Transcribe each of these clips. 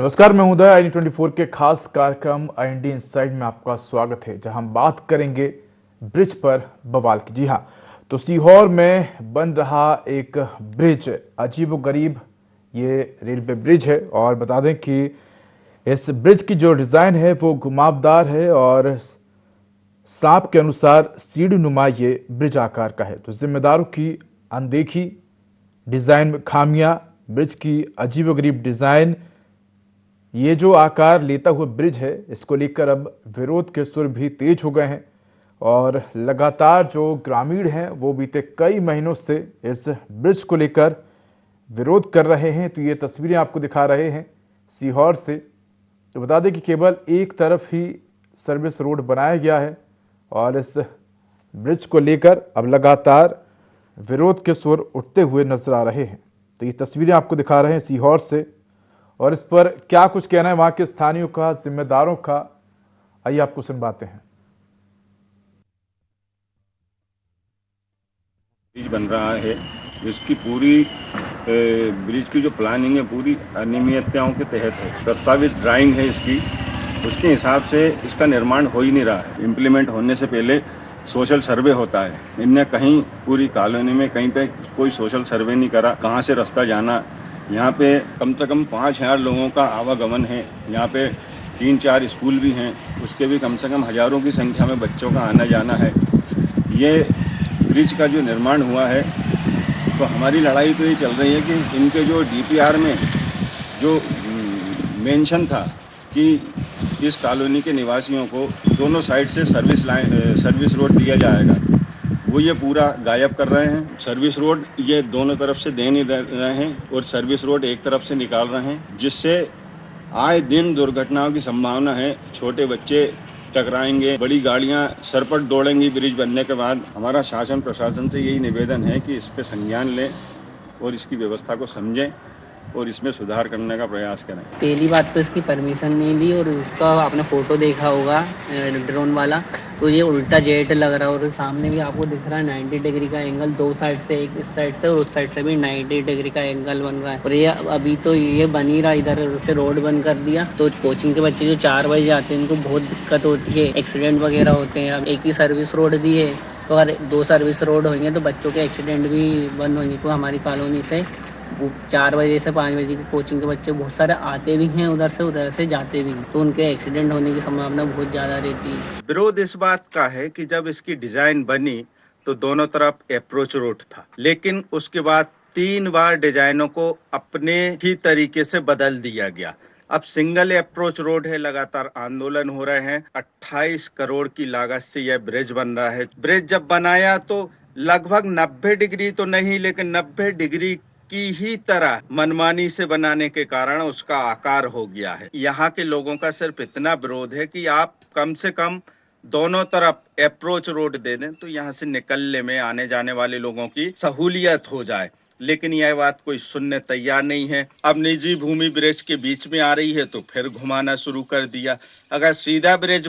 नमस्कार, मैं उदय। आई24 के खास कार्यक्रम IND इनसाइड में आपका स्वागत है, जहां हम बात करेंगे ब्रिज पर बवाल की। जी हां, तो सीहोर में बन रहा एक ब्रिज अजीबोगरीब ये रेलवे ब्रिज है। और बता दें कि इस ब्रिज की जो डिज़ाइन है वो घुमावदार है और सांप के अनुसार सीढ़ी नुमा ये ब्रिज आकार का है। तो जिम्मेदारों की अनदेखी, डिज़ाइन में खामियां, ब्रिज की अजीबोगरीब डिज़ाइन, ये जो आकार लेता हुआ ब्रिज है, इसको लेकर अब विरोध के सुर भी तेज हो गए हैं। और लगातार जो ग्रामीण हैं वो बीते कई महीनों से इस ब्रिज को लेकर विरोध कर रहे हैं। तो ये तस्वीरें आपको दिखा रहे हैं सीहोर से। तो बता दें कि केवल एक तरफ ही सर्विस रोड बनाया गया है और इस ब्रिज को लेकर अब लगातार विरोध के सुर उठते हुए नजर आ रहे हैं। तो ये तस्वीरें आपको दिखा रहे हैं सीहोर से, और इस पर क्या कुछ कहना है वहां के स्थानीयों का, जिम्मेदारों का, आइए आपको सुनवाते हैं। ब्रिज बन रहा है, इसकी पूरी ब्रिज की जो प्लानिंग है पूरी अनियमितताओं के तहत है। प्रस्तावित ड्राइंग है इसकी, उसके हिसाब से इसका निर्माण हो ही नहीं रहा है। इम्प्लीमेंट होने से पहले सोशल सर्वे होता है, इनने कहीं पूरी कॉलोनी में कहीं पे कोई सोशल सर्वे नहीं करा। कहाँ से रास्ता जाना, यहाँ पे कम से कम 5000 लोगों का आवागमन है। यहाँ पे 3-4 स्कूल भी हैं, उसके भी कम से कम हजारों की संख्या में बच्चों का आना जाना है। ये ब्रिज का जो निर्माण हुआ है, तो हमारी लड़ाई तो ये चल रही है कि इनके जो DPR में जो मेंशन था कि इस कॉलोनी के निवासियों को दोनों साइड से सर्विस रोड दिया जाएगा, वो ये पूरा गायब कर रहे हैं। सर्विस रोड ये दोनों तरफ से दे नहीं रहे हैं और सर्विस रोड एक तरफ से निकाल रहे हैं, जिससे आए दिन दुर्घटनाओं की संभावना है। छोटे बच्चे टकराएंगे, बड़ी गाड़ियां सरपट दौड़ेंगी ब्रिज बनने के बाद। हमारा शासन प्रशासन से यही निवेदन है कि इस पे संज्ञान लें और इसकी व्यवस्था को समझें और इसमें सुधार करने का प्रयास करें। पहली बात तो इसकी परमिशन नहीं ली, और उसका आपने फोटो देखा होगा ड्रोन वाला, तो ये उल्टा जेट लग रहा है। और सामने भी आपको दिख रहा है 90 डिग्री का एंगल, दो साइड से, एक इस साइड से और उस साइड से भी 90 डिग्री का एंगल बन रहा है। और ये अभी तो ये बन ही रहा, इधर से रोड बंद कर दिया। तो कोचिंग के बच्चे जो 4 बजे जाते हैं उनको बहुत दिक्कत होती है, एक्सीडेंट वगैरह होते हैं। अब एक ही सर्विस रोड दी है, तो अगर 2 सर्विस रोड होंगे तो बच्चों के एक्सीडेंट भी बंद होंगे। तो हमारी कॉलोनी से 4 बजे से 5 बजे की कोचिंग के बच्चे बहुत सारे आते भी हैं, उधर से जाते भी हैं, तो उनके एक्सीडेंट होने की संभावना बहुत ज्यादा रहती है। विरोध इस बात का है कि जब इसकी डिजाइन बनी तो दोनों तरफ अप्रोच रोड था, लेकिन उसके बाद 3 बार डिजाइनों को अपने ही तरीके से बदल दिया गया। अब सिंगल अप्रोच रोड है, लगातार आंदोलन हो रहे हैं। 28 करोड़ की लागत से यह ब्रिज बन रहा है। ब्रिज जब बनाया तो लगभग 90 डिग्री तो नहीं, लेकिन 90 डिग्री की ही तरह मनमानी से बनाने के कारण उसका आकार हो गया है। यहाँ के लोगों का सिर्फ इतना विरोध है कि आप कम से कम दोनों तरफ अप्रोच रोड दे दें तो यहाँ से निकलने में आने जाने वाले लोगों की सहूलियत हो जाए, लेकिन यह बात कोई सुनने तैयार नहीं है। अब निजी भूमि ब्रिज के बीच में आ रही है तो फिर घुमाना शुरू कर दिया। अगर सीधा ब्रिज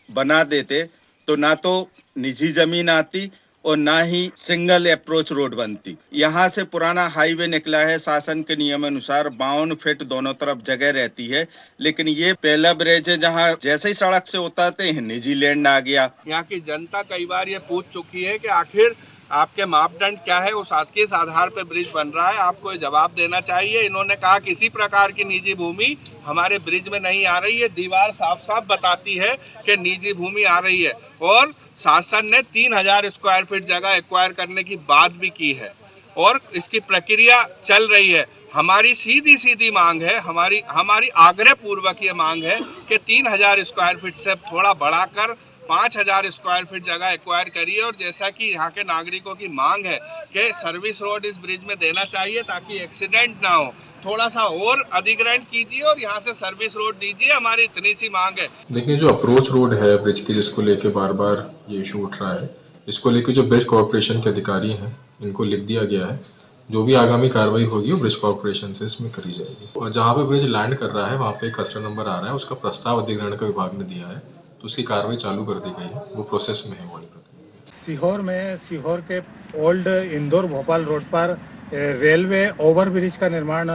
बना देते तो ना तो निजी जमीन आती और ना ही सिंगल अप्रोच रोड बनती। यहाँ से पुराना हाईवे निकला है, शासन के नियम अनुसार 52 फीट दोनों तरफ जगह रहती है, लेकिन ये पहला ब्रिज है जहाँ जैसे ही सड़क से उतरते हैं निजी लैंड आ गया। यहाँ की जनता कई बार ये पूछ चुकी है कि आखिर आपके मापदंड क्या है, उस किस आधार पर ब्रिज बन रहा है, आपको ये जवाब देना चाहिए। इन्होंने कहा किसी प्रकार की निजी भूमि हमारे ब्रिज में नहीं आ रही है। दीवार साफ साफ बताती है कि निजी भूमि आ रही है, और शासन ने 3000 स्क्वायर फीट जगह एक्वायर करने की बात भी की है और इसकी प्रक्रिया चल रही है। हमारी सीधी मांग है, हमारी आग्रह पूर्वक ये मांग है कि 3000 स्क्वायर फीट से थोड़ा बढ़ाकर 5000 स्क्वायर फीट जगह एक्वायर करिए। और जैसा कि यहाँ के नागरिकों की मांग है कि सर्विस रोड इस ब्रिज में देना चाहिए ताकि एक्सीडेंट ना हो, थोड़ा सा और अधिग्रहण कीजिए और यहाँ से सर्विस रोड दीजिए, हमारी इतनी सी मांग है। देखिए, जो अप्रोच रोड है ब्रिज की, जिसको लेके बार बार ये इशू उठ रहा है, इसको लेके जो ब्रिज कॉर्पोरेशन के अधिकारी हैं इनको लिख दिया गया है, जो भी आगामी कार्रवाई होगी वो ब्रिज कॉर्पोरेशन से इसमें करी जाएगी। और जहाँ पे ब्रिज लैंड कर रहा है वहाँ पे कस्टम नंबर आ रहा है, उसका प्रस्ताव अधिग्रहण का विभाग ने दिया है, तो उसकी कार्रवाई चालू कर दी गई है, वो प्रोसेस में है वाली प्रक्रिया। सीहोर के ओल्ड इंदौर भोपाल रोड पर रेलवे ओवरब्रिज का निर्माण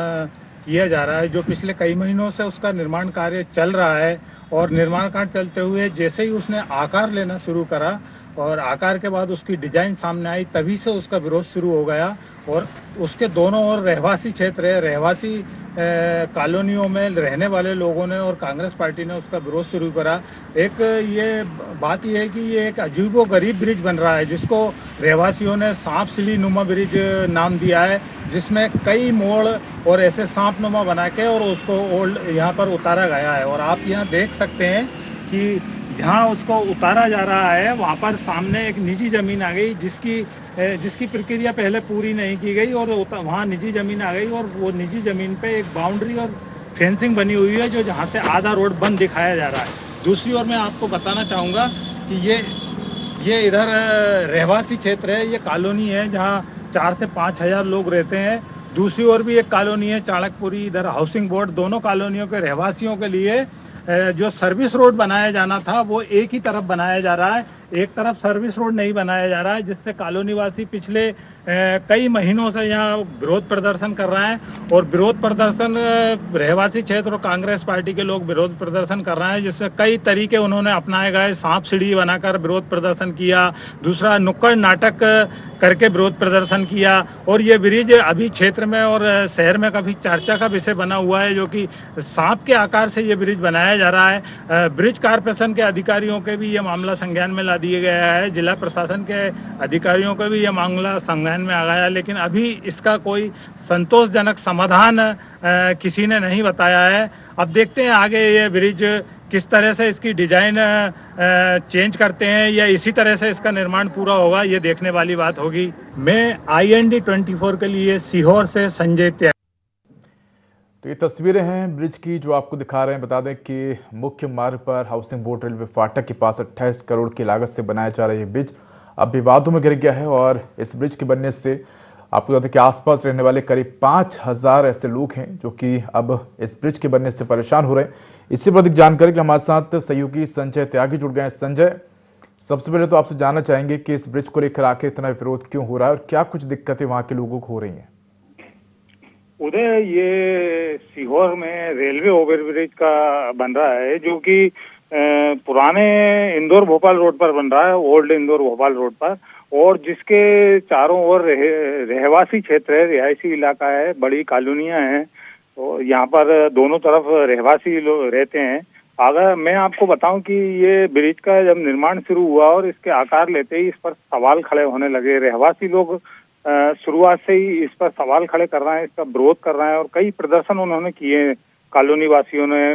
किया जा रहा है, जो पिछले कई महीनों से उसका निर्माण कार्य चल रहा है। और निर्माण कार्य चलते हुए जैसे ही उसने आकार लेना शुरू करा और आकार के बाद उसकी डिजाइन सामने आई, तभी से उसका विरोध शुरू हो गया। और उसके दोनों ओर रहवासी क्षेत्र है, रहवासी कॉलोनियों में रहने वाले लोगों ने और कांग्रेस पार्टी ने उसका विरोध शुरू करा। एक ये बात यह है कि ये एक अजीबो गरीब ब्रिज बन रहा है, जिसको रहवासियों ने सांप सीढ़ी नुमा ब्रिज नाम दिया है, जिसमें कई मोड़ और ऐसे सांप नुमा बना के और उसको ओल्ड यहाँ पर उतारा गया है। और आप यहाँ देख सकते हैं कि जहाँ उसको उतारा जा रहा है वहाँ पर सामने एक निजी जमीन आ गई, जिसकी प्रक्रिया पहले पूरी नहीं की गई और वहाँ निजी जमीन आ गई। और वो निजी जमीन पे एक बाउंड्री और फेंसिंग बनी हुई है, जो जहाँ से आधा रोड बंद दिखाया जा रहा है। दूसरी ओर मैं आपको बताना चाहूँगा कि ये इधर रहवासी क्षेत्र है, ये कॉलोनी है जहाँ 4 से 5 हज़ार लोग रहते हैं। दूसरी ओर भी एक कॉलोनी है चाणकपुरी, इधर हाउसिंग बोर्ड। दोनों कॉलोनियों के रहवासियों के लिए जो सर्विस रोड बनाया जाना था वो एक ही तरफ बनाया जा रहा है, एक तरफ सर्विस रोड नहीं बनाया जा रहा है, जिससे कॉलोनी वासी पिछले कई महीनों से यहाँ विरोध प्रदर्शन कर रहे हैं। और विरोध प्रदर्शन रहवासी क्षेत्र और कांग्रेस पार्टी के लोग विरोध प्रदर्शन कर रहे हैं, जिसमें कई तरीके उन्होंने अपनाए गए। सांप सीढ़ी बनाकर विरोध प्रदर्शन किया, दूसरा नुक्कड़ नाटक करके विरोध प्रदर्शन किया। और ये ब्रिज अभी क्षेत्र में और शहर में काफ़ी चर्चा का विषय बना हुआ है, जो कि सांप के आकार से ये ब्रिज बनाया जा रहा है। ब्रिज कारपोरेशन के अधिकारियों के भी ये मामला संज्ञान में ला दिया गया है, जिला प्रशासन के अधिकारियों को भी ये मामला संज्ञान में आ गया, लेकिन अभी इसका कोई संतोषजनक समाधान किसी ने नहीं बताया है। अब देखते हैं आगे ये ब्रिज किस तरह से इसकी डिजाइन चेंज करते हैं या इसी तरह से इसका निर्माण पूरा होगा, ये देखने वाली बात होगी। मैं IND 24 के लिए सीहोर से संजय त्यागी। तो ये तस्वीरें हैं ब्रिज की जो आपको दिखा रहे हैं। बता दें कि मुख्य मार्ग पर हाउसिंग बोर्ड रेलवे फाटक के पास 28 करोड़ की लागत से बनाया जा रहा है ये ब्रिज अब विवादों में गिर गया है। और इस ब्रिज के बनने से आपको बता दें कि आसपास रहने वाले करीब 5000 ऐसे लोग हैं जो कि अब इस ब्रिज के बनने से परेशान हो रहे हैं। इसी पर अधिक जानकारी के लिए हमारे साथ सहयोगी संजय त्यागी जुड़ गए हैं। संजय, सबसे पहले तो आपसे जानना चाहेंगे कि इस ब्रिज को लेकर आखिर इतना विरोध क्यों हो रहा है और क्या कुछ दिक्कतें वहां के लोगों को हो रही हैं? उदय, ये सीहोर में रेलवे ओवरब्रिज का बन रहा है, जो कि पुराने इंदौर भोपाल रोड पर बन रहा है, ओल्ड इंदौर भोपाल रोड पर, और जिसके चारों ओर रहवासी क्षेत्र है, रिहायशी इलाका है, बड़ी कॉलोनियां हैं। तो यहाँ पर दोनों तरफ रहवासी लोग रहते हैं। अगर मैं आपको बताऊं कि ये ब्रिज का जब निर्माण शुरू हुआ और इसके आकार लेते ही इस पर सवाल खड़े होने लगे। रहवासी लोग शुरुआत से ही इस पर सवाल खड़े कर रहे हैं, इसका विरोध कर रहे हैं और कई प्रदर्शन उन्होंने किए। कॉलोनी वासियों ने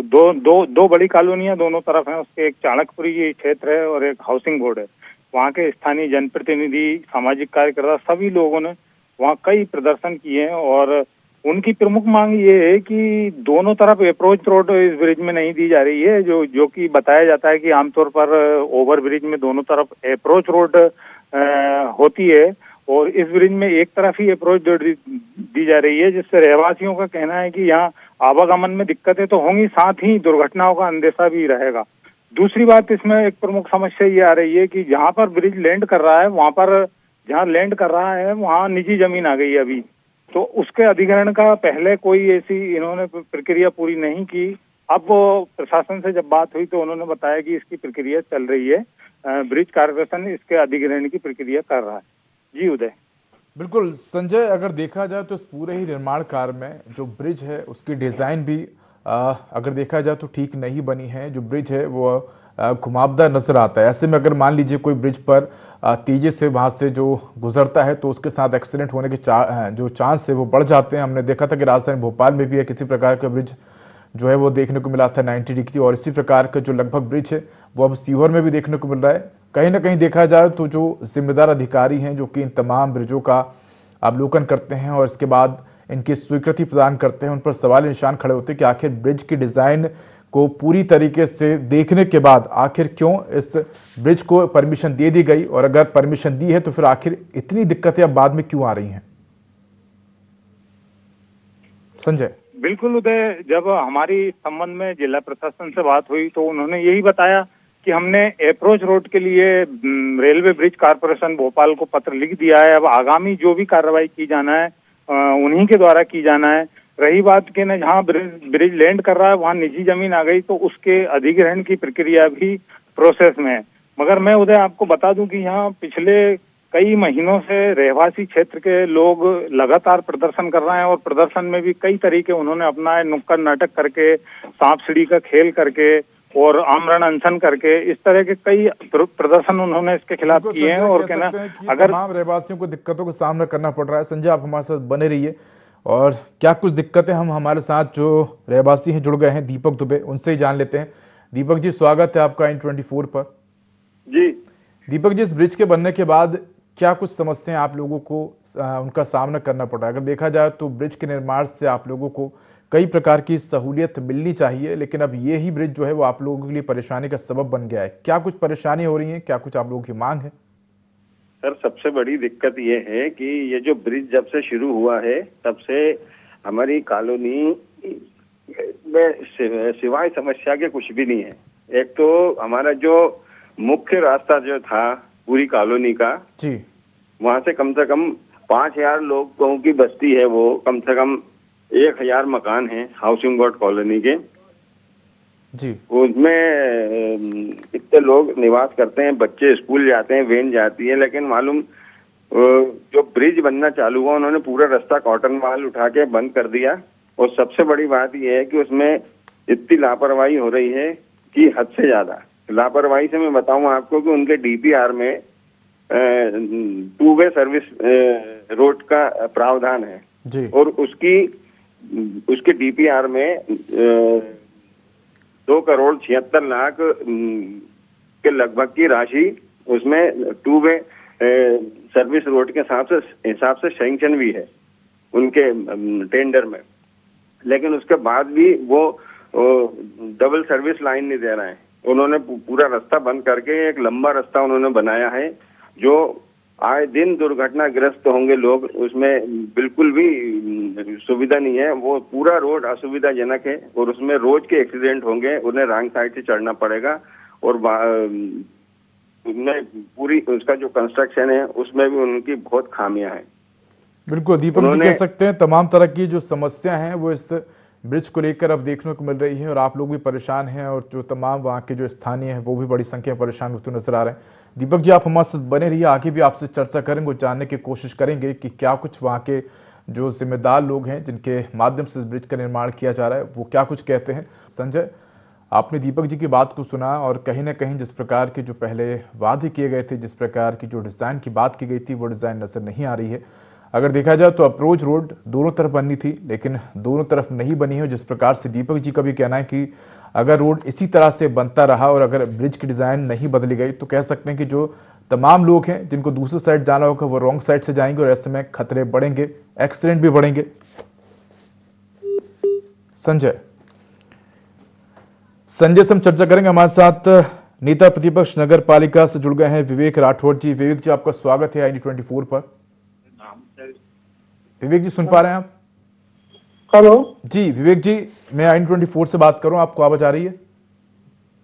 दो बड़ी कॉलोनियां दोनों तरफ हैं, उसके एक चाणकपुरी क्षेत्र है और एक हाउसिंग बोर्ड है। वहाँ के स्थानीय जनप्रतिनिधि, सामाजिक कार्यकर्ता, सभी लोगों ने वहाँ कई प्रदर्शन किए हैं। और उनकी प्रमुख मांग ये है कि दोनों तरफ अप्रोच रोड इस ब्रिज में नहीं दी जा रही है, जो कि बताया जाता है कि आमतौर पर ओवर ब्रिज में दोनों तरफ अप्रोच रोड होती है और इस ब्रिज में एक तरफ ही अप्रोच रोड दी जा रही है, जिससे रहवासियों का कहना है कि यहाँ आवागमन में दिक्कतें तो होंगी, साथ ही दुर्घटनाओं का अंदेशा भी रहेगा। दूसरी बात इसमें एक प्रमुख समस्या ये आ रही है कि जहाँ पर ब्रिज लैंड कर रहा है, वहाँ पर जहाँ लैंड कर रहा है वहाँ निजी जमीन आ गई है अभी, तो उसके अधिग्रहण का पहले कोई ऐसी इन्होंने प्रक्रिया पूरी नहीं की। अब प्रशासन से जब बात हुई तो उन्होंने बताया कि इसकी प्रक्रिया चल रही है, ब्रिज कारपोरेशन इसके अधिग्रहण की प्रक्रिया कर रहा है। जी उदय। बिल्कुल संजय, अगर देखा जाए तो इस पूरे ही निर्माण कार्य में जो ब्रिज है उसकी डिज़ाइन भी अगर देखा जाए तो ठीक नहीं बनी है। जो ब्रिज है वो घुमावदार नजर आता है। ऐसे में अगर मान लीजिए कोई ब्रिज पर तेजी से वहाँ से जो गुजरता है तो उसके साथ एक्सीडेंट होने के जो चांस है वो बढ़ जाते हैं। हमने देखा था कि राजधानी भोपाल में भी एक इसी प्रकार का ब्रिज जो है वो देखने को मिला था 90 डिग्री, और इसी प्रकार का जो लगभग ब्रिज है वो अब सीहोर में भी देखने को मिल रहा है। कहीं ना कहीं देखा जाए तो जो जिम्मेदार अधिकारी हैं जो कि इन तमाम ब्रिजों का अवलोकन करते हैं और इसके बाद इनकी स्वीकृति प्रदान करते हैं, उन पर सवाल निशान खड़े होते हैं कि आखिर ब्रिज की डिज़ाइन को पूरी तरीके से देखने के बाद आखिर क्यों इस ब्रिज को परमिशन दे दी गई, और अगर परमिशन दी है तो फिर आखिर इतनी दिक्कतें अब बाद में क्यों आ रही हैं? संजय। बिल्कुल उदय, जब हमारी संबंध में जिला प्रशासन से बात हुई तो उन्होंने यही बताया कि हमने अप्रोच रोड के लिए रेलवे ब्रिज कारपोरेशन भोपाल को पत्र लिख दिया है। अब आगामी जो भी कार्रवाई की जाना है उन्हीं के द्वारा की जाना है। रही बात कि न जहाँ ब्रिज लैंड कर रहा है वहाँ निजी जमीन आ गई, तो उसके अधिग्रहण की प्रक्रिया भी प्रोसेस में है। मगर मैं उदय आपको बता दूं कि यहाँ पिछले कई महीनों से रहवासी क्षेत्र के लोग लगातार प्रदर्शन कर रहे हैं और प्रदर्शन में भी कई तरीके उन्होंने अपनाए, नुक्कड़ नाटक करके, सांप सीढ़ी का खेल करके और आमरण अनशन करके, इस तरह के कई प्रदर्शन उन्होंने इसके खिलाफ किए हैं। और कहना अगर तमाम रहवासियों को दिक्कतों का सामना करना पड़ रहा है। संजय, आप हमारे साथ बने रहिए और क्या कुछ दिक्कतें हम हमारे साथ जो रहवासी हैं जुड़ गए हैं, दीपक दुबे, उनसे ही जान लेते हैं। दीपक जी, स्वागत है आपका N24 पर। जी दीपक जी, इस ब्रिज के बनने के बाद क्या कुछ समस्याएं आप लोगों को उनका सामना करना पड़ रहा है? अगर देखा जाए तो ब्रिज के निर्माण से आप लोगों को कई प्रकार की सहूलियत मिलनी चाहिए, लेकिन अब ये ही ब्रिज जो है वो आप लोगों के लिए परेशानी का सबब बन गया है। क्या कुछ परेशानी हो रही है, क्या कुछ आप लोगों की मांग है? सर, सबसे बड़ी दिक्कत ये है कि ये जो ब्रिज जब से शुरू हुआ है तब से हमारी कॉलोनी में सिवाय समस्या के कुछ भी नहीं है। एक तो हमारा जो मुख्य रास्ता जो था पूरी कॉलोनी का जी, वहां से कम 5000 लोगों की बस्ती है, वो कम से कम 1000 मकान हैं हाउसिंग बोर्ड कॉलोनी के जी। उसमें इतने लोग निवास करते हैं, बच्चे स्कूल जाते हैं, वैन जाती है। लेकिन मालूम जो ब्रिज बनना चालू हुआ उन्होंने पूरा रास्ता कॉटन वाल उठा के बंद कर दिया। और सबसे बड़ी बात यह है कि उसमें इतनी लापरवाही हो रही है कि हद से ज्यादा लापरवाही से मैं बताऊं आपको कि उनके DPR में 2 वे सर्विस रोड का प्रावधान है जी। और उसके DPR में 2,76,00,000 के लगभग की राशि उसमें 2 वे सर्विस रोड के हिसाब से सैंक्शन भी है उनके टेंडर में। लेकिन उसके बाद भी वो डबल सर्विस लाइन नहीं दे रहे हैं। उन्होंने पूरा रास्ता बंद करके एक लंबा रास्ता उन्होंने बनाया है जो आए दिन दुर्घटनाग्रस्त होंगे लोग, उसमें बिल्कुल भी सुविधा नहीं है। वो पूरा रोड असुविधाजनक है और उसमें रोज के एक्सीडेंट होंगे, उन्हें रॉन्ग साइड से चढ़ना पड़ेगा। और उसमें पूरी उसका जो कंस्ट्रक्शन है उसमें भी उनकी बहुत खामियां हैं। बिल्कुल दीपक जी, कह सकते हैं तमाम तरह की जो समस्या हैं वो इस ब्रिज को लेकर अब देखने को मिल रही है और आप लोग भी परेशान हैं और जो तमाम वहाँ के जो स्थानीय हैं वो भी बड़ी संख्या में परेशान होते नजर आ रहे हैं। दीपक जी, आप हमारे साथ बने रहिए, आगे भी आपसे चर्चा करेंगे और जानने की कोशिश करेंगे कि क्या कुछ वहाँ के जो जिम्मेदार लोग हैं जिनके माध्यम से इस ब्रिज का निर्माण किया जा रहा है वो क्या कुछ कहते हैं। संजय, आपने दीपक जी की बात को सुना और कहीं ना कहीं जिस प्रकार के जो पहले वादे किए गए थे, जिस प्रकार की जो डिज़ाइन की बात की गई थी वो डिज़ाइन नज़र नहीं आ रही है। अगर देखा जाए तो अप्रोच रोड दोनों तरफ बननी थी लेकिन दोनों तरफ नहीं बनी है। जिस प्रकार से दीपक जी का भी कहना है कि अगर रोड इसी तरह से बनता रहा और अगर ब्रिज की डिज़ाइन नहीं बदली गई तो कह सकते हैं कि जो तमाम लोग हैं जिनको दूसरी साइड जाना होगा वो रॉन्ग साइड से जाएंगे और ऐसे में खतरे बढ़ेंगे, एक्सीडेंट भी बढ़ेंगे। संजय से हम चर्चा करेंगे। हमारे साथ नेता प्रतिपक्ष नगर पालिका से जुड़ गए हैं विवेक राठौड़ जी। विवेक जी, आपका स्वागत है N24 पर। विवेक जी, सुन पा रहे हैं आप? हेलो जी विवेक जी, मैं N24 से बात कर रहा हूं, आपको आवाज आ रही है?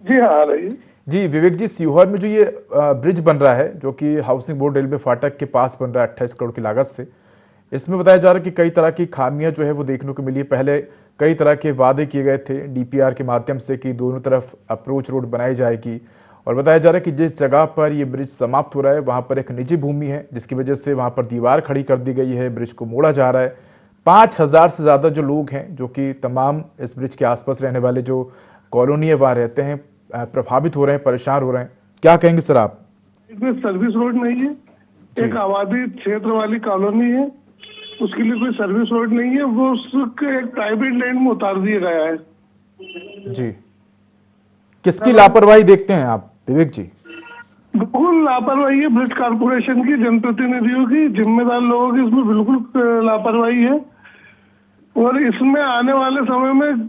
जी हाँ, आ रही है। जी विवेक जी, सीहोर में जो ये ब्रिज बन रहा है जो कि हाउसिंग बोर्ड रेलवे फाटक के पास बन रहा है 28 करोड़ की लागत से, इसमें बताया जा रहा है कि कई तरह की खामियां जो है वो देखने को मिली है। पहले कई तरह के वादे किए गए थे DPR के माध्यम से कि दोनों तरफ अप्रोच रोड बनाई जाएगी और बताया जा रहा है कि जिस जगह पर ये ब्रिज समाप्त हो रहा है वहां पर एक निजी भूमि है जिसकी वजह से वहां पर दीवार खड़ी कर दी गई है, ब्रिज को मोड़ा जा रहा है। 5000 से ज्यादा जो लोग हैं जो कि तमाम इस ब्रिज के आसपास रहने वाले जो कॉलोनी है वहां रहते हैं प्रभावित हो रहे हैं, परेशान हो रहे हैं। क्या कहेंगे सर आप? इसमें सर्विस रोड नहीं है, एक आबादी क्षेत्र वाली कॉलोनी है, उसके लिए कोई सर्विस रोड नहीं है, वो उसके एक प्राइवेट लैंड में उतार दिया गया है। जी, किसकी लापरवाही देखते हैं आप विवेक जी? बिल्कुल लापरवाही है ब्रिज कारपोरेशन की, जनप्रतिनिधियों की, जिम्मेदार लोगों की इसमें बिल्कुल लापरवाही है। और इसमें आने वाले समय में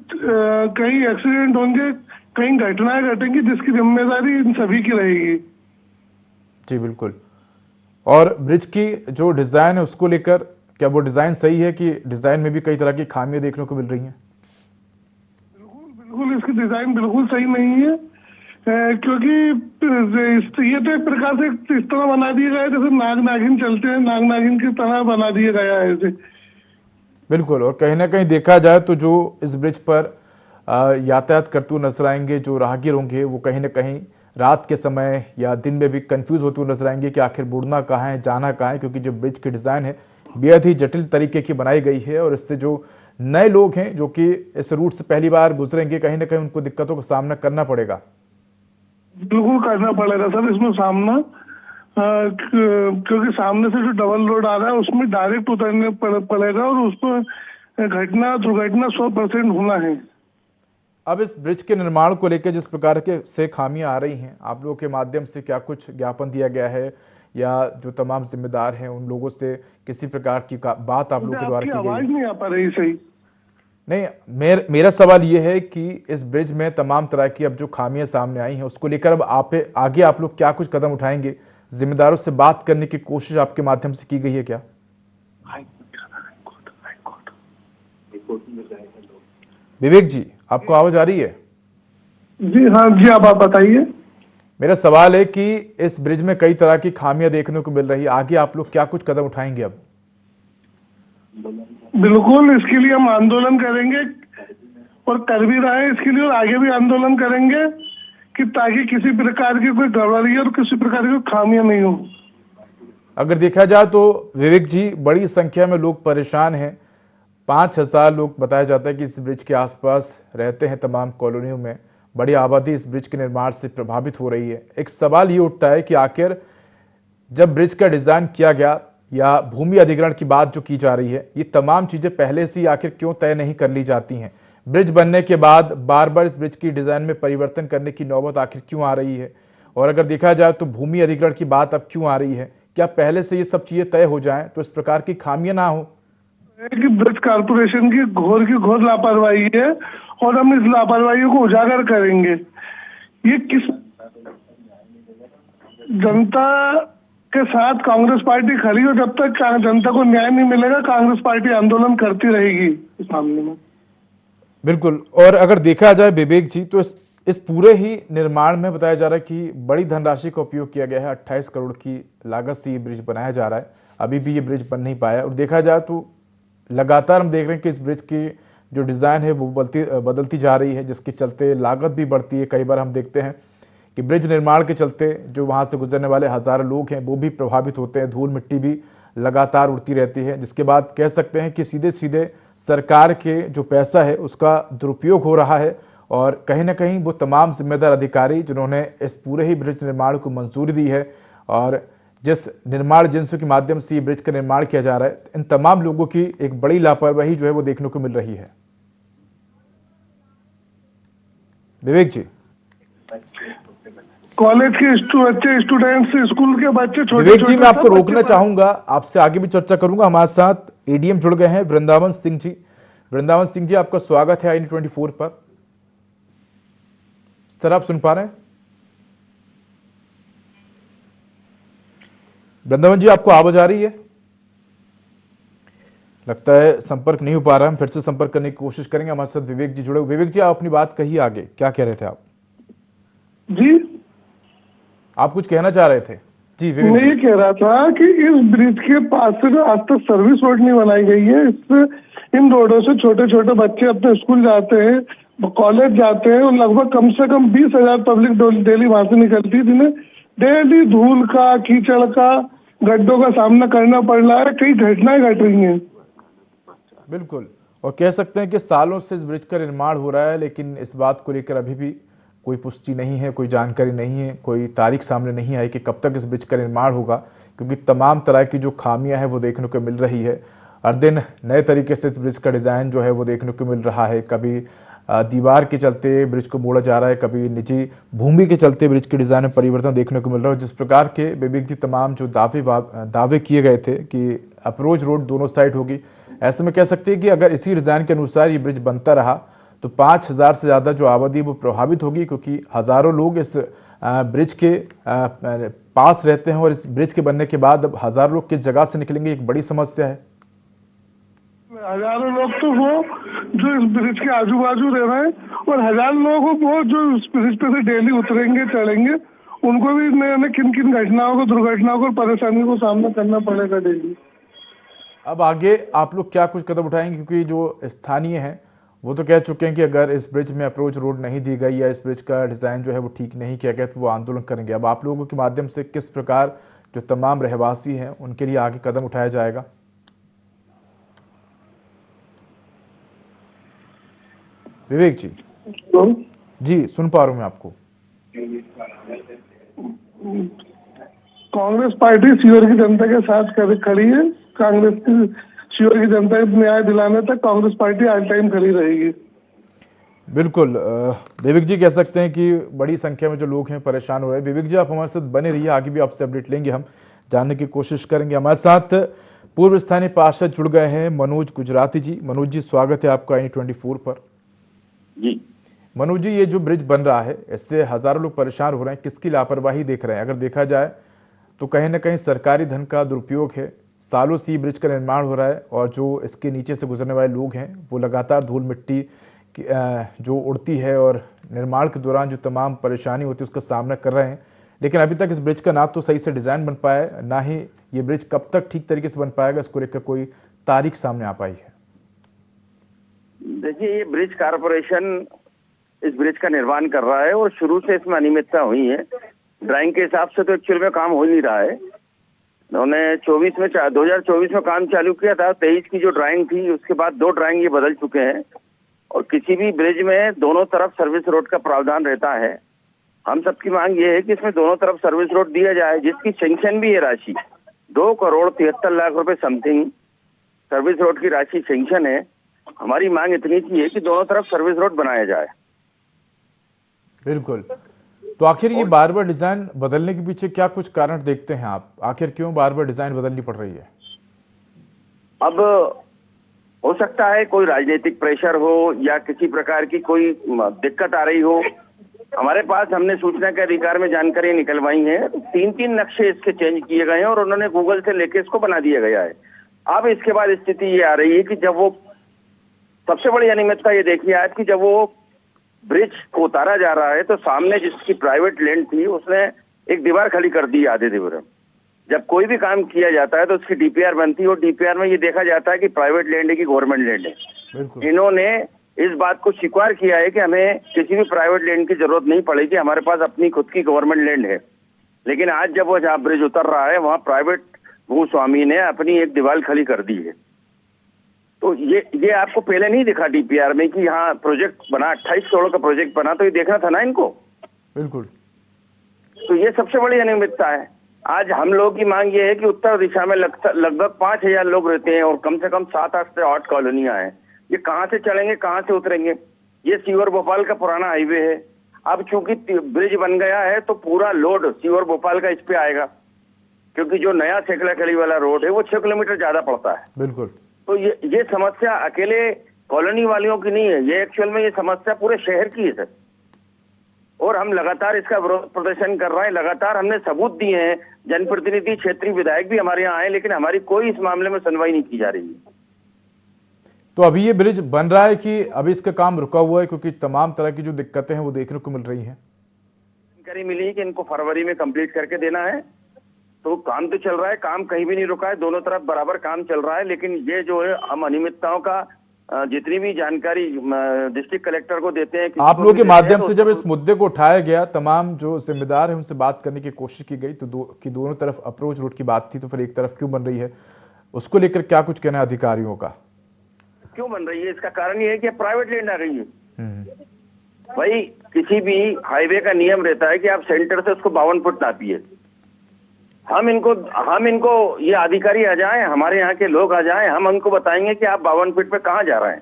कई एक्सीडेंट होंगे, कई घटनाएं घटेंगी जिसकी जिम्मेदारी इन सभी की रहेगी। जी बिल्कुल। और ब्रिज की जो डिजाइन है उसको लेकर क्या वो डिजाइन सही है कि डिजाइन में भी कई तरह की खामियां देखने को मिल रही हैं? बिल्कुल इसकी डिजाइन बिल्कुल सही नहीं है, क्योंकि ये तो एक प्रकार से इस तरह बना दिया गया है जैसे नाग नागिन चलते हैं, नाग नागिन की तरह बना दिया गया है इसे। बिल्कुल, और कहीं ना कहीं देखा जाए तो जो इस ब्रिज पर यातायात करते हुए नजर आएंगे, जो राहगीर होंगे, वो कहीं ना कहीं रात के समय या दिन में भी कंफ्यूज होते हुए नजर आएंगे कि आखिर मुड़ना कहाँ है, जाना कहाँ है, क्योंकि जो ब्रिज की डिज़ाइन है बेहद ही जटिल तरीके की बनाई गई है। और इससे जो नए लोग हैं जो कि इस रूट से पहली बार गुजरेंगे, कहीं ना कहीं उनको दिक्कतों का सामना करना पड़ेगा। बिल्कुल करना पड़ेगा सर इसमें सामना, क्योंकि सामने से जो डबल रोड आ रहा है उसमें डायरेक्ट उतरने पड़ेगा और उस पर दुर्घटना 100% होना है। अब इस ब्रिज के निर्माण को लेकर जिस प्रकार के से खामियां आ रही हैं, आप लोगों के माध्यम से क्या कुछ ज्ञापन दिया गया है या जो तमाम जिम्मेदार हैं उन लोगों से किसी प्रकार की बात आप लोगों के द्वारा की गई? आवाज नहीं आ पा रही सही। नहीं, मेरा सवाल ये है कि इस ब्रिज में तमाम तरह की अब जो खामियां सामने आई हैं उसको लेकर अब आगे आप लोग क्या कुछ कदम उठाएंगे? जिम्मेदारों से बात करने की कोशिश आपके माध्यम से की गई है क्या? विवेक जी, आपको आवाज आ रही है? जी हाँ जी, आप बताइए। मेरा सवाल है कि इस ब्रिज में कई तरह की खामियां देखने को मिल रही है, आगे आप लोग क्या कुछ कदम उठाएंगे अब? बिल्कुल, इसके लिए हम आंदोलन करेंगे और कर भी रहे हैं इसके लिए, और आगे भी आंदोलन करेंगे कि ताकि किसी प्रकार की कोई गड़बड़ी और किसी प्रकार की खामियां नहीं हो। अगर देखा जाए तो विवेक जी, बड़ी संख्या में लोग परेशान हैं। 5000 लोग बताया जाता है कि इस ब्रिज के आसपास रहते हैं। तमाम कॉलोनियों में बड़ी आबादी इस ब्रिज के निर्माण से प्रभावित हो रही है। एक सवाल ये उठता है कि आखिर जब ब्रिज का डिजाइन किया गया या भूमि अधिग्रहण की बात जो की जा रही है, ये तमाम चीजें पहले से ही आखिर क्यों तय नहीं कर ली जाती हैं? ब्रिज बनने के बाद बार बार इस ब्रिज की डिजाइन में परिवर्तन करने की नौबत आखिर क्यों आ रही है? और अगर देखा जाए तो भूमि अधिग्रहण की बात अब क्यों आ रही है? क्या पहले से ये सब चीजें तय हो जाएं तो इस प्रकार की खामियां ना हो? कि ब्रिज कारपोरेशन की घोर लापरवाही है और हम इस लापरवाही को उजागर करेंगे। ये किस जनता के साथ कांग्रेस पार्टी खड़ी हो, जब तक जनता को न्याय नहीं मिलेगा कांग्रेस पार्टी आंदोलन करती रहेगी इस मामले में। बिल्कुल, और अगर देखा जाए विवेक जी तो इस पूरे ही निर्माण में बताया जा रहा है कि बड़ी धनराशि का उपयोग किया गया है। 28 करोड़ की लागत से ये ब्रिज बनाया जा रहा है। अभी भी ये ब्रिज बन नहीं पाया और देखा जाए तो लगातार हम देख रहे हैं कि इस ब्रिज की जो डिज़ाइन है वो बदलती जा रही है, जिसके चलते लागत भी बढ़ती है। कई बार हम देखते हैं कि ब्रिज निर्माण के चलते जो वहाँ से गुजरने वाले हज़ारों लोग हैं वो भी प्रभावित होते हैं। धूल मिट्टी भी लगातार उड़ती रहती है, जिसके बाद कह सकते हैं कि सीधे सीधे सरकार के जो पैसा है उसका दुरुपयोग हो रहा है। और कहीं ना कहीं वो तमाम जिम्मेदार अधिकारी जिन्होंने इस पूरे ही ब्रिज निर्माण को मंजूरी दी है और जिस निर्माण एजेंसियों के माध्यम से ये ब्रिज का निर्माण किया जा रहा है, इन तमाम लोगों की एक बड़ी लापरवाही जो है वो देखने को मिल रही है। विवेक जी, कॉलेज के बच्चे, स्टूडेंट्स, स्कूल के बच्चे, छोटे विवेक जी, मैं आपको रोकना चाहूंगा, आपसे आगे भी चर्चा करूंगा। हमारे साथ एडीएम जुड़ गए हैं वृंदावन सिंह जी। वृंदावन सिंह जी, आपका स्वागत है IND24 पर। सर, आप सुन पा रहे हैं? वृंदावन जी, आपको आवाज आ रही है? लगता है संपर्क नहीं हो पा रहा। हम फिर से संपर्क करने की कोशिश करेंगे। हमारे साथ विवेक जी जुड़े। विवेक जी, आप अपनी बात कहिए आगे, क्या कह रहे थे आप? जी, आप कुछ कहना चाह रहे थे? जी विवेक मैं ये कह रहा था कि इस ब्रिज के पास से जो आज तक सर्विस रोड नहीं बनाई गई है, इससे इन रोडों से छोटे छोटे बच्चे अपने स्कूल जाते हैं, कॉलेज जाते हैं और लगभग कम से कम 20,000 पब्लिक डेली वहां से निकलती है, जिन्हें डेली धूल का, कीचड़ का, गड्ढों का सामना करना पड़ रहा है। कई घटनाएं घट रही हैं। बिल्कुल, और कह सकते हैं कि सालों से इस ब्रिज का निर्माण हो रहा है, लेकिन इस बात को लेकर अभी भी कोई पुष्टि नहीं है, कोई जानकारी नहीं है, कोई तारीख सामने नहीं आई कि कब तक इस ब्रिज का निर्माण होगा, क्योंकि तमाम तरह की जो खामियां हैं वो देखने को मिल रही है। हर दिन नए तरीके से इस ब्रिज का डिज़ाइन जो है वो देखने को मिल रहा है। कभी दीवार के चलते ब्रिज को मोड़ा जा रहा है, कभी निजी भूमि के चलते ब्रिज के डिज़ाइन में परिवर्तन देखने को मिल रहा है। जिस प्रकार के विवेक जी तमाम जो दावे किए गए थे कि अप्रोच रोड दोनों साइड होगी, ऐसे में कह सकते हैं कि अगर इसी डिज़ाइन के अनुसार ये ब्रिज बनता रहा तो 5000 से ज़्यादा जो आबादी वो प्रभावित होगी, क्योंकि हज़ारों लोग इस ब्रिज के पास रहते हैं और इस ब्रिज के बनने के बाद अब हज़ारों लोग किस जगह से निकलेंगे, एक बड़ी समस्या है। हजारों लोग तो वो जो इस ब्रिज के आजू बाजू रह रहे हैं और हजारों लोग वो जो इस ब्रिज पे से डेली उतरेंगे, चढ़ेंगे, उनको भी किन किन घटनाओं को, दुर्घटनाओं को, परेशानी को सामना करना पड़ेगा डेली। अब आगे आप लोग क्या कुछ कदम उठाएंगे, क्योंकि जो स्थानीय हैं वो तो कह चुके हैं कि अगर इस ब्रिज में अप्रोच रोड नहीं दी गई या इस ब्रिज का डिज़ाइन जो है वो ठीक नहीं किया गया तो वो आंदोलन करेंगे। अब आप लोगों के माध्यम से किस प्रकार जो तमाम रहवासी हैं उनके लिए आगे कदम उठाया जाएगा? विवेक जी। जी, सुन पा रहा हूं मैं आपको। कांग्रेस पार्टी सीवर की जनता के साथ खड़ी है। कांग्रेस की सीवर की जनता को न्याय दिलाने तक कांग्रेस पार्टी ऑल टाइम खड़ी रहेगी। बिल्कुल विवेक जी, कह सकते हैं कि बड़ी संख्या में जो लोग हैं परेशान हो रहे हैं। विवेक जी, आप हमारे साथ बने रहिए, आगे भी आपसे अपडेट लेंगे, हम जानने की कोशिश करेंगे। हमारे साथ पूर्व स्थानीय पार्षद जुड़ गए हैं, मनोज गुजराती जी। मनोज जी, स्वागत है आपका i24 पर। जी मनोज जी, ये जो ब्रिज बन रहा है इससे हजारों लोग परेशान हो रहे हैं, किसकी लापरवाही देख रहे हैं? अगर देखा जाए तो कहीं ना कहीं सरकारी धन का दुरुपयोग है। सालों से ब्रिज का निर्माण हो रहा है और जो इसके नीचे से गुजरने वाले लोग हैं वो लगातार धूल मिट्टी जो उड़ती है और निर्माण के दौरान जो तमाम परेशानी होती है उसका सामना कर रहे हैं। लेकिन अभी तक इस ब्रिज का ना तो सही से डिजाइन बन पाया है, ना ही ये ब्रिज कब तक ठीक तरीके से बन पाएगा, इसको लेकर कोई तारीख सामने आ पाई है। देखिए, ये ब्रिज कारपोरेशन इस ब्रिज का निर्माण कर रहा है और शुरू से इसमें अनियमितता हुई है। ड्राइंग के हिसाब से तो एक्चुअल में काम हो नहीं रहा है। उन्होंने 2024 में काम चालू किया था। 23 की जो ड्राइंग थी उसके बाद 2 ड्राइंग ये बदल चुके हैं और किसी भी ब्रिज में दोनों तरफ सर्विस रोड का प्रावधान रहता है। हम सबकी मांग ये है कि इसमें दोनों तरफ सर्विस रोड दिया जाए, जिसकी सैंक्शन भी है राशि 2,73,00,000 रुपए समथिंग सर्विस रोड की राशि सैंक्शन है। हमारी मांग इतनी सी है कि दोनों तरफ सर्विस रोड बनाया जाए। बिल्कुल। तो आखिर ये बार बार डिजाइन बदलने के पीछे क्या कुछ कारण देखते हैं आप? आखिर क्यों बार बार डिजाइन बदलनी पड़ रही है? अब हो सकता है कोई राजनीतिक प्रेशर हो या किसी प्रकार की कोई दिक्कत आ रही हो। हमारे पास हमने सूचना के अधिकार में जानकारी निकलवाई है। 3 नक्शे इसके चेंज किए गए हैं और उन्होंने गूगल से लेके इसको बना दिया गया है। अब इसके बाद स्थिति ये आ रही है कि जब वो सबसे बड़ी अनियमितता ये देखिए आज की, जब वो ब्रिज को उतारा जा रहा है तो सामने जिसकी प्राइवेट लैंड थी उसने एक दीवार खड़ी कर दी आधे दीवार। जब कोई भी काम किया जाता है तो उसकी डीपीआर बनती है और डीपीआर में ये देखा जाता है कि प्राइवेट लैंड है कि गवर्नमेंट लैंड है। इन्होंने इस बात को स्वीकार किया है कि हमें किसी भी प्राइवेट लैंड की जरूरत नहीं पड़ेगी, हमारे पास अपनी खुद की गवर्नमेंट लैंड है। लेकिन आज जब वो जहाँ ब्रिज उतर रहा है वहां प्राइवेट भूस्वामी ने अपनी एक दीवार खड़ी कर दी है। तो ये आपको पहले नहीं दिखा डीपीआर में कि यहाँ प्रोजेक्ट बना, 28 करोड़ का प्रोजेक्ट बना, तो ये देखना था ना इनको। बिल्कुल। तो ये सबसे बड़ी अनियमितता है। आज हम लोग की मांग ये है कि उत्तर दिशा में लगभग 5,000 लोग रहते हैं और कम से कम 7-8 से 8 कॉलोनियां हैं। ये कहाँ से चलेंगे, कहाँ से उतरेंगे? ये सीवर भोपाल का पुराना हाईवे है। अब चूंकि ब्रिज बन गया है तो पूरा लोड सीवर भोपाल का इस पे आएगा, क्योंकि जो नया सेकलाखली वाला रोड है वो 6 किलोमीटर ज्यादा पड़ता है। बिल्कुल। तो ये समस्या अकेले कॉलोनी वालियों की नहीं है, ये एक्चुअल में ये समस्या पूरे शहर की है सर। और हम लगातार इसका विरोध प्रदर्शन कर रहे हैं, लगातार हमने सबूत दिए हैं। जनप्रतिनिधि, क्षेत्रीय विधायक भी हमारे यहाँ आए, लेकिन हमारी कोई इस मामले में सुनवाई नहीं की जा रही है। तो अभी ये ब्रिज बन रहा है कि अभी इसका काम रुका हुआ है, क्योंकि तमाम तरह की जो दिक्कतें हैं वो देखने को मिल रही हैं? जानकारी मिली कि इनको फरवरी में कंप्लीट करके देना है, तो काम तो चल रहा है, काम कहीं भी नहीं रुका है, दोनों तरफ बराबर काम चल रहा है। लेकिन ये जो है हम अनियमितताओं का जितनी भी जानकारी डिस्ट्रिक्ट कलेक्टर को देते हैं, आप लोगों के माध्यम से जब इस मुद्दे को उठाया गया, तमाम जो जिम्मेदार है उनसे बात करने की कोशिश की गई, तो दोनों तरफ अप्रोच रोड की बात थी, तो फिर एक तरफ क्यों बन रही है, उसको लेकर क्या कुछ कहना है अधिकारियों का? क्यों बन रही है इसका कारण ये है कि प्राइवेट लैंड आ गई है। भाई किसी भी हाईवे का नियम रहता है कि आप सेंटर से उसको 52 फुट नापिए। हम इनको ये अधिकारी आ जाएं, हमारे यहाँ के लोग आ जाएं, हम उनको बताएंगे कि आप 52 फीट पे कहाँ जा रहे हैं।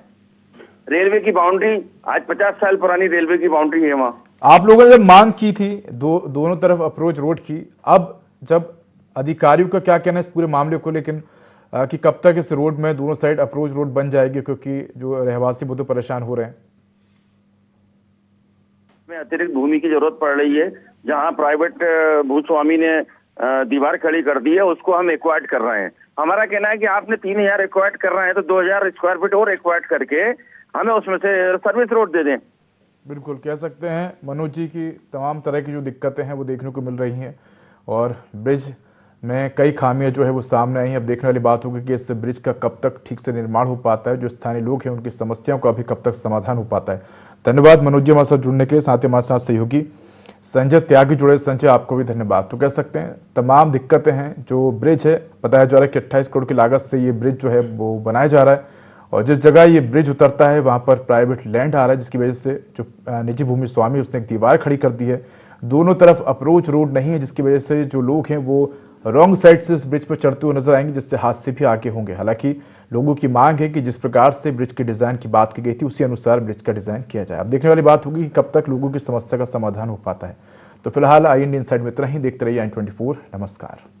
रेलवे की बाउंड्री आज 50 साल पुरानी रेलवे की बाउंड्री है वहाँ। आप लोगों ने जब मांग की थी दोनों तरफ अप्रोच रोड की, अब जब अधिकारियों का क्या कहना है इस पूरे मामले को, लेकिन कि कब तक इस रोड में दोनों साइड अप्रोच रोड बन जाएगी, क्योंकि जो रहवासी बहुत परेशान हो रहे हैं? में अतिरिक्त भूमि की जरूरत पड़ रही है। जहाँ प्राइवेट भूस्वामी ने दीवार खड़ी कर दी है उसको हम एक्वायर्ड कर रहे हैं। हमारा कहना है कि आपने 3,000 एक्वायर्ड कर रहे हैं तो 2,000 स्क्वायर फीट और एक्वायर्ड करके हमें उसमें से सर्विस रोड दे दें। बिल्कुल, कह सकते हैं मनोज जी की तमाम तरह की जो दिक्कतें हैं वो देखने को मिल रही हैं और ब्रिज में कई खामियां जो है वो सामने आई हैं। अब देखने वाली बात होगी कि इस ब्रिज का कब तक ठीक से निर्माण हो पाता है, जो स्थानीय लोग हैं उनकी समस्याओं का भी कब तक समाधान हो पाता है। धन्यवाद मनोज जी हमारे साथ जुड़ने के लिए, साथ ही हमारे साथ सहयोगी संजय त्यागी जुड़े। संजय आपको भी धन्यवाद। तो कह सकते हैं तमाम दिक्कतें हैं, जो ब्रिज है बताया जा रहा है कि 28 करोड़ की लागत से ये ब्रिज जो है वो बनाया जा रहा है, और जिस जगह ये ब्रिज उतरता है वहां पर प्राइवेट लैंड आ रहा है, जिसकी वजह से जो निजी भूमि स्वामी उसने एक दीवार खड़ी कर दी है। दोनों तरफ अप्रोच रोड नहीं है, जिसकी वजह से जो लोग हैं वो रॉन्ग साइड से इस ब्रिज पर चढ़ते हुए नजर आएंगे, जिससे हादसे भी आगे होंगे। हालांकि लोगों की मांग है कि जिस प्रकार से ब्रिज के डिजाइन की बात की गई थी उसी अनुसार ब्रिज का डिजाइन किया जाए। अब देखने वाली बात होगी कि कब तक लोगों की समस्या का समाधान हो पाता है। तो फिलहाल IND इनसाइड में इतना ही। देखते रहिए i24। नमस्कार।